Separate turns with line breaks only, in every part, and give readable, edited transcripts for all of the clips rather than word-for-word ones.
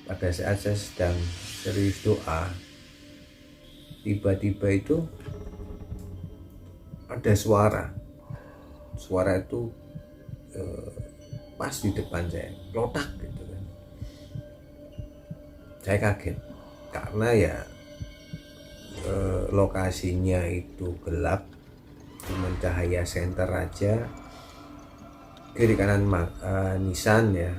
pada saat saya sedang serius doa, tiba-tiba itu ada suara itu pas di depan saya, lotak gitu kan. Saya kaget karena ya lokasinya itu gelap, cuma cahaya senter aja, kiri kanan nisan ya.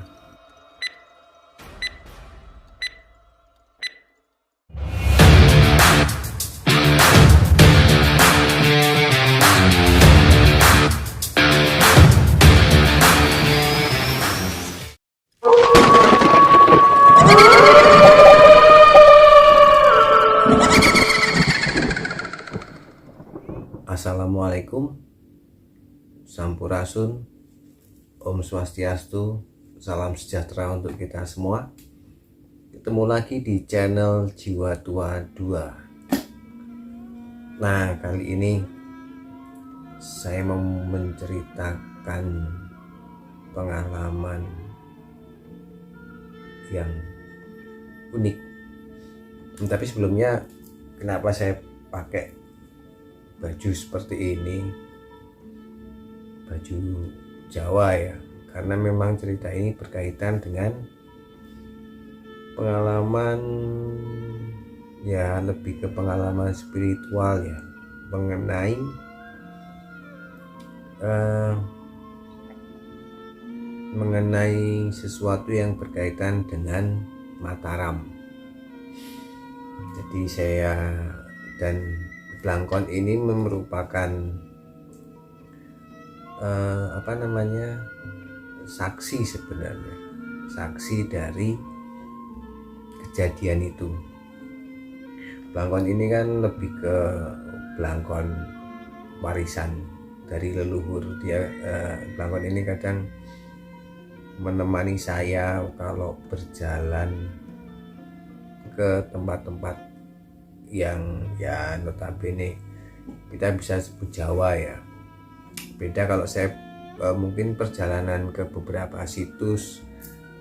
Assalamualaikum, Sampurasun, Om Swastiastu, salam sejahtera untuk kita semua. Ketemu lagi di channel Jiwa Tua 2. Nah, kali ini saya mau menceritakan pengalaman yang unik. Tapi sebelumnya, kenapa saya pakai baju seperti ini, baju Jawa ya, karena memang cerita ini berkaitan dengan pengalaman, ya lebih ke pengalaman spiritual ya, mengenai sesuatu yang berkaitan dengan Mataram. Jadi saya dan Blangkon ini merupakan saksi sebenarnya, saksi dari kejadian itu. Blangkon ini kan lebih ke Blangkon warisan dari leluhur. Blangkon ini kadang menemani saya kalau berjalan ke tempat-tempat yang ya notabene kita bisa sebut Jawa ya. Beda kalau saya mungkin perjalanan ke beberapa situs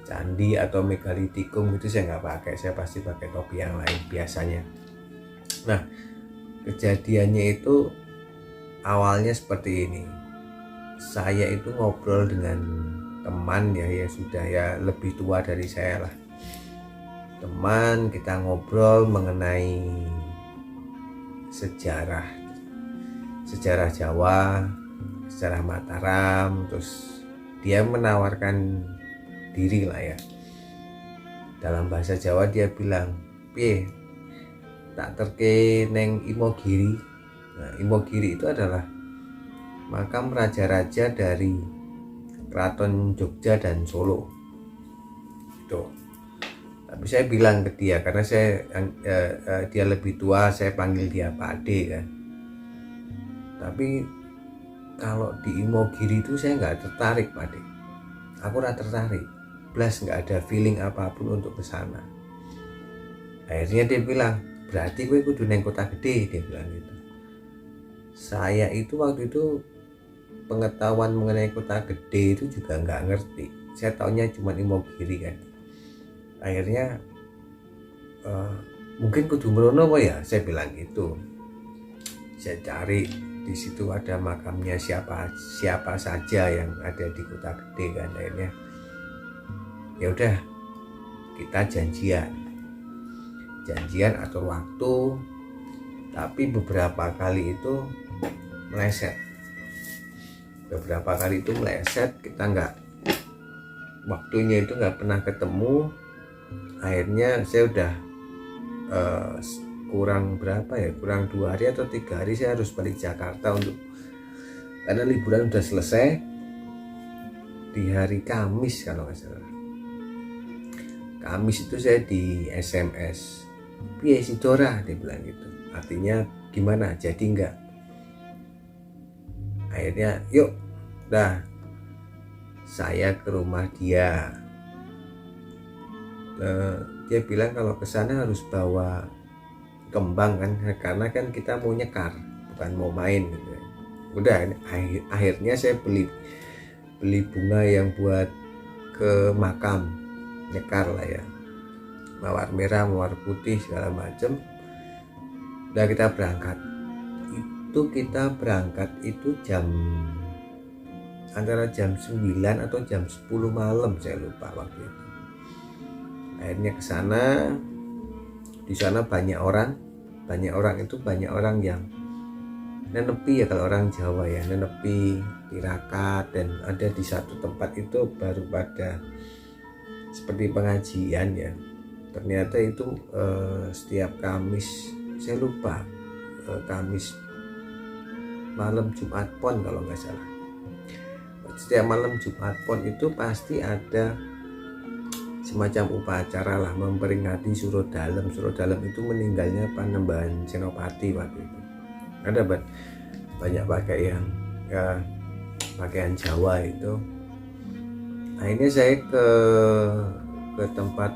candi atau megalitikum itu saya nggak pakai, saya pasti pakai topi yang lain biasanya. Nah, kejadiannya itu awalnya seperti ini. Saya itu ngobrol dengan teman ya sudah ya lebih tua dari saya lah. Teman, kita ngobrol mengenai sejarah Jawa, sejarah Mataram, terus dia menawarkan diri lah ya. Dalam bahasa Jawa dia bilang, "Piye, tak terke neng Imogiri." Nah, Imogiri itu adalah makam raja-raja dari Keraton Jogja dan Solo. Tuh. Tapi saya bilang ke dia, karena dia lebih tua, saya panggil dia Pak Ade kan. Tapi kalau di Imogiri itu saya nggak tertarik Pak Ade. Aku nggak tertarik, plus nggak ada feeling apapun untuk ke sana. Akhirnya dia bilang, berarti gue kudu neng kota gede, dia bilang gitu. Saya itu waktu itu pengetahuan mengenai kota gede itu juga nggak ngerti. Saya taunya cuma Imogiri kan. Akhirnya mungkin kudu merono apa ya, saya bilang gitu. Saya cari di situ ada makamnya siapa saja yang ada di kota gede kan. Akhirnya ya udah, kita janjian atur waktu. Tapi beberapa kali itu meleset, kita nggak, waktunya itu nggak pernah ketemu. Akhirnya saya udah kurang 2 hari atau 3 hari saya harus balik Jakarta karena liburan udah selesai di hari Kamis kalau nggak salah. Kamis itu saya di SMS, "Piye si Dora?" dia bilang gitu. Artinya gimana, jadi enggak? Akhirnya yuk, dah, saya ke rumah dia. Dia bilang kalau ke sana harus bawa kembang kan, karena kan kita mau nyekar, bukan mau main gitu. Udah, akhirnya saya beli bunga yang buat ke makam, nyekar lah ya. mawar merah, mawar putih segala macam. Udah kita berangkat. Kita berangkat itu antara jam 9 atau jam 10 malam, saya lupa waktu itu. Akhirnya ke sana. Di sana banyak orang itu banyak orang yang nenepi ya, kalau orang Jawa ya, nenepi, tirakat, dan ada di satu tempat itu baru pada seperti pengajian ya. Ternyata itu setiap Kamis, saya lupa, Kamis malam Jumat Pon kalau nggak salah. Setiap malam Jumat Pon itu pasti ada semacam upacara lah, memperingati Suro Dalem. Suro Dalem itu meninggalnya Panembahan Senopati waktu itu. Ada banyak pakaian ya, pakaian Jawa itu. Akhirnya saya ke tempat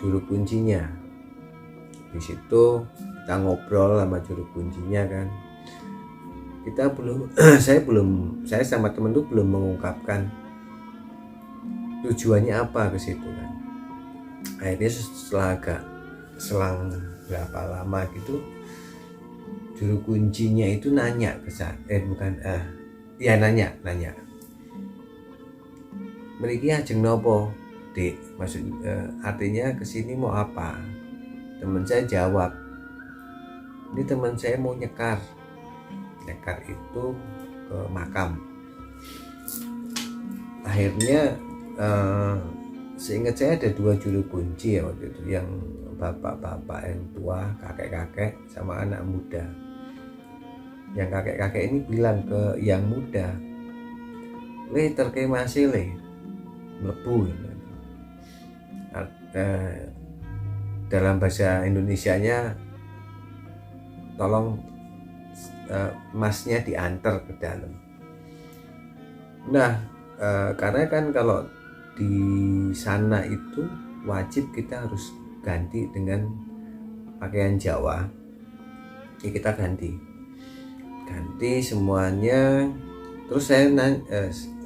juru kuncinya. Di situ kita ngobrol sama juru kuncinya kan. Saya sama temen tuh belum mengungkapkan tujuannya apa ke situ kan. Akhirnya setelah agak selang berapa lama gitu, juru kuncinya itu nanya ke saya, nanya. Mriki ajeng nopo, Dik? Artinya kesini mau apa? Teman saya jawab, ini teman saya mau nyekar itu ke makam. Akhirnya seingat saya ada 2 juru kunci ya waktu itu, yang bapak-bapak yang tua, kakek-kakek, sama anak muda. Yang kakek-kakek ini bilang ke yang muda, "Le, terke masih le mlebu." Dalam bahasa Indonesianya, tolong masnya diantar ke dalam. Nah, karena kan kalau di sana itu wajib kita harus ganti dengan pakaian Jawa, ya kita ganti semuanya. Terus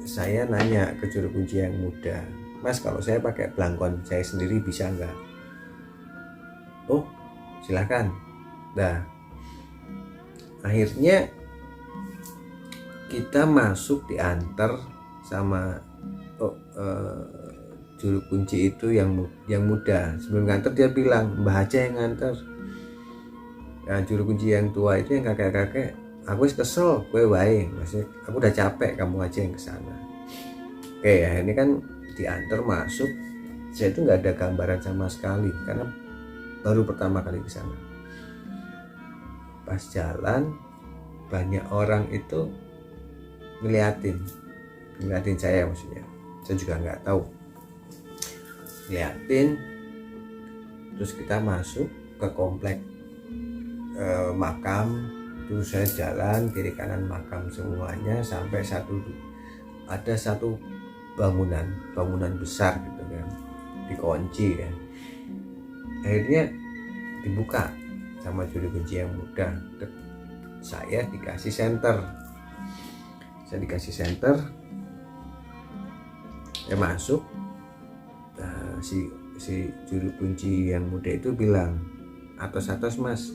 saya nanya ke juru kunci yang muda, "Mas, kalau saya pakai belangkon saya sendiri bisa nggak?" "Oh, silakan." Nah, akhirnya kita masuk, diantar sama juru kunci itu yang muda. Sebelum nganter dia bilang, "Mbah aja yang nganter." Nah, juru kunci yang tua itu, yang kakek-kakek, "Aku kesel, gue wae, maksudnya aku udah capek, kamu aja yang kesana." Oke, akhirnya kan diantar masuk. Saya itu nggak ada gambaran sama sekali karena baru pertama kali ke sana. Pas jalan banyak orang itu ngeliatin saya, maksudnya saya juga nggak tahu, ngeliatin. Terus kita masuk ke komplek makam. Terus saya jalan kiri kanan makam semuanya sampai ada satu bangunan besar gitu kan, dikunci kan. Akhirnya dibuka sama juru kunci yang muda. Saya dikasih senter, saya masuk. Si juru kunci yang muda itu bilang, "Atos Mas,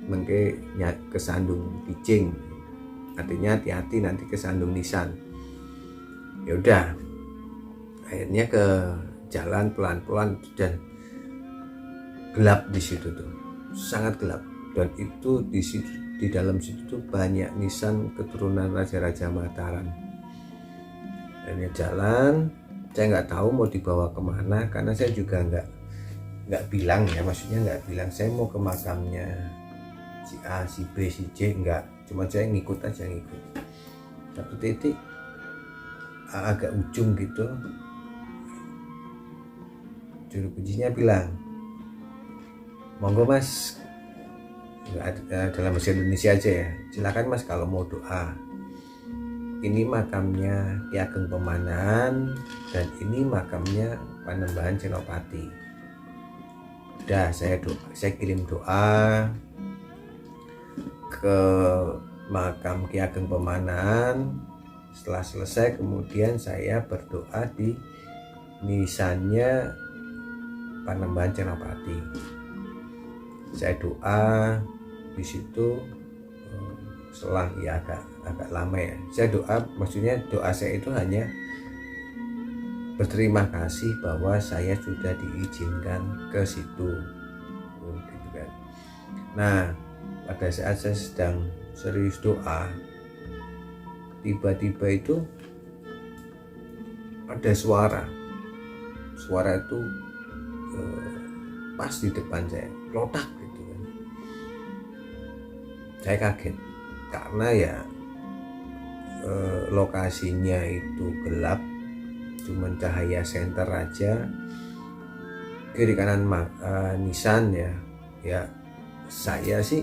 mengke kesandung picing, artinya hati-hati nanti kesandung nisan." Ya udah, akhirnya ke jalan pelan-pelan dan gelap di situ tuh, sangat gelap. Dan itu di dalam situ tuh banyak nisan keturunan raja-raja Mataram. Akhirnya jalan, saya nggak tahu mau dibawa kemana karena saya juga nggak bilang ya, maksudnya nggak bilang saya mau ke makamnya si A, si B, si C, nggak. Cuma saya ngikut. Satu titik agak ujung gitu, juru kuncinya bilang, "Monggo Mas," dalam bahasa Indonesia aja ya, "silakan Mas kalau mau doa. Ini makamnya Ki Ageng Pemanan dan ini makamnya Panembahan Senopati." Udah, saya kirim doa ke makam Ki Ageng Pemanan. Setelah selesai, kemudian saya berdoa di nisannya Panembahan Cenapati. Saya doa di situ selang ya agak lama ya. Saya doa, maksudnya doa saya itu hanya berterima kasih bahwa saya sudah diizinkan ke situ, gitu kan. Nah, pada saat saya sedang serius doa, tiba-tiba itu ada suara itu pas di depan saya, lotak gitu kan. Saya kaget karena ya lokasinya itu gelap, cuman cahaya senter aja, kiri kanan nisan ya. Ya saya sih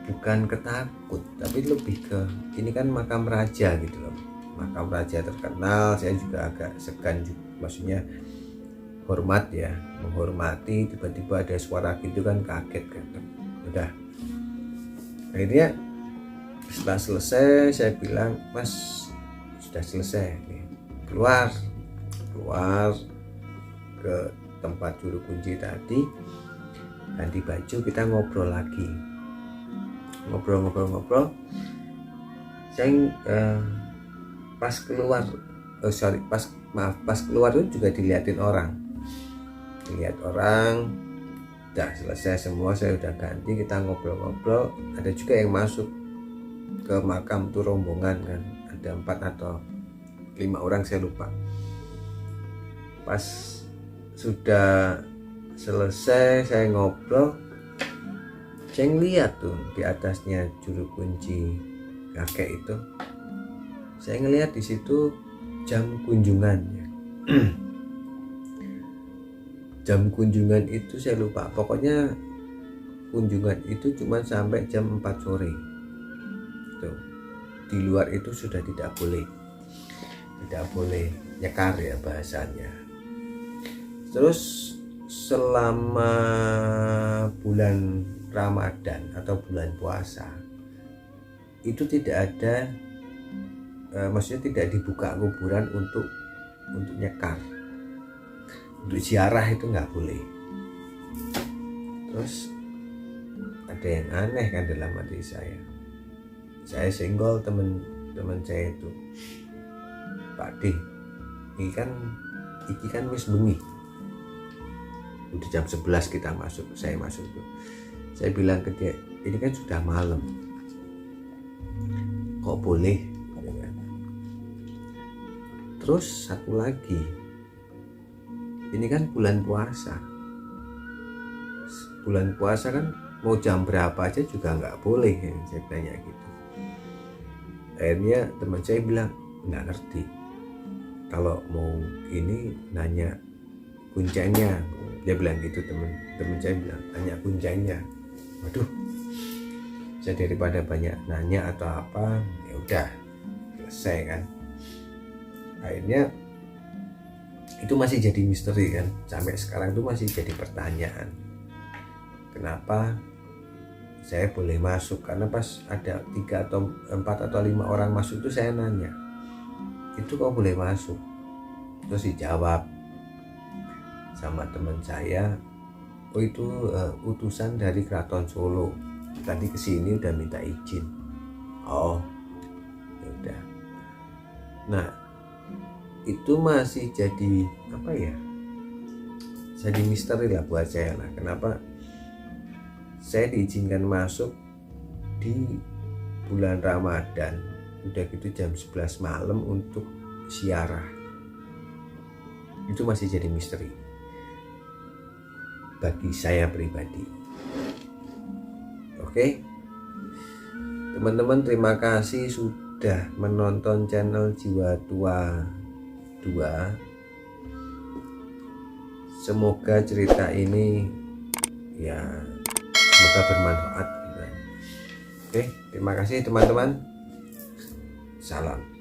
bukan ketakut, tapi lebih ke ini kan makam raja gitu loh, makam raja terkenal. Saya juga agak segan juga, maksudnya hormat ya, menghormati. Tiba-tiba ada suara gitu kan, kaget kan. Udah, akhirnya setelah selesai saya bilang, Mas sudah selesai nih. keluar ke tempat juru kunci tadi, ganti baju, kita ngobrol lagi, ngobrol. Saya pas keluar pas keluar itu juga dilihat orang. Udah selesai semua, saya udah ganti, kita ngobrol. Ada juga yang masuk ke makam tuh rombongan kan, ada 4 atau 5 orang, saya lupa. Pas sudah selesai saya ngobrol, saya ngeliat tuh di atasnya juru kunci kakek itu, saya ngeliat di situ jam kunjungannya. Jam kunjungan itu saya lupa, pokoknya kunjungan itu cuma sampai jam 4 sore. Tuh, di luar itu sudah tidak boleh nyekar ya bahasanya. Terus selama bulan Ramadan atau bulan puasa itu tidak ada, maksudnya tidak dibuka kuburan untuk nyekar, untuk ziarah itu nggak boleh. Terus ada yang aneh kan dalam hati saya senggol teman saya itu, Pak D, ini kan wis bengi, udah jam 11 kita masuk, saya masuk tuh. Saya bilang ke dia, ini kan sudah malam, kok boleh? Terus satu lagi, ini kan bulan puasa kan mau jam berapa aja juga nggak boleh ya, saya tanya gitu. Akhirnya teman saya bilang nggak ngerti, kalau mau ini nanya kuncinya, dia bilang gitu. Teman saya bilang tanya kuncinya. Waduh, saya daripada banyak nanya atau apa, ya udah selesai kan. Akhirnya itu masih jadi misteri kan, sampai sekarang itu masih jadi pertanyaan, kenapa saya boleh masuk. Karena pas ada 3 atau 4 atau 5 orang masuk itu saya nanya, itu kok boleh masuk? Terus dijawab sama teman saya, oh itu utusan dari Keraton Solo, tadi kesini udah minta izin. Oh ya udah. Nah itu masih jadi apa ya, jadi misteri lah buat saya lah, kenapa saya diizinkan masuk di bulan Ramadan, udah gitu jam 11 malam untuk ziarah. Itu masih jadi misteri bagi saya pribadi. Oke, teman-teman, terima kasih sudah menonton channel Jiwa Tua 2. Semoga cerita ini ya semoga bermanfaat. Oke, terima kasih teman-teman. Salam.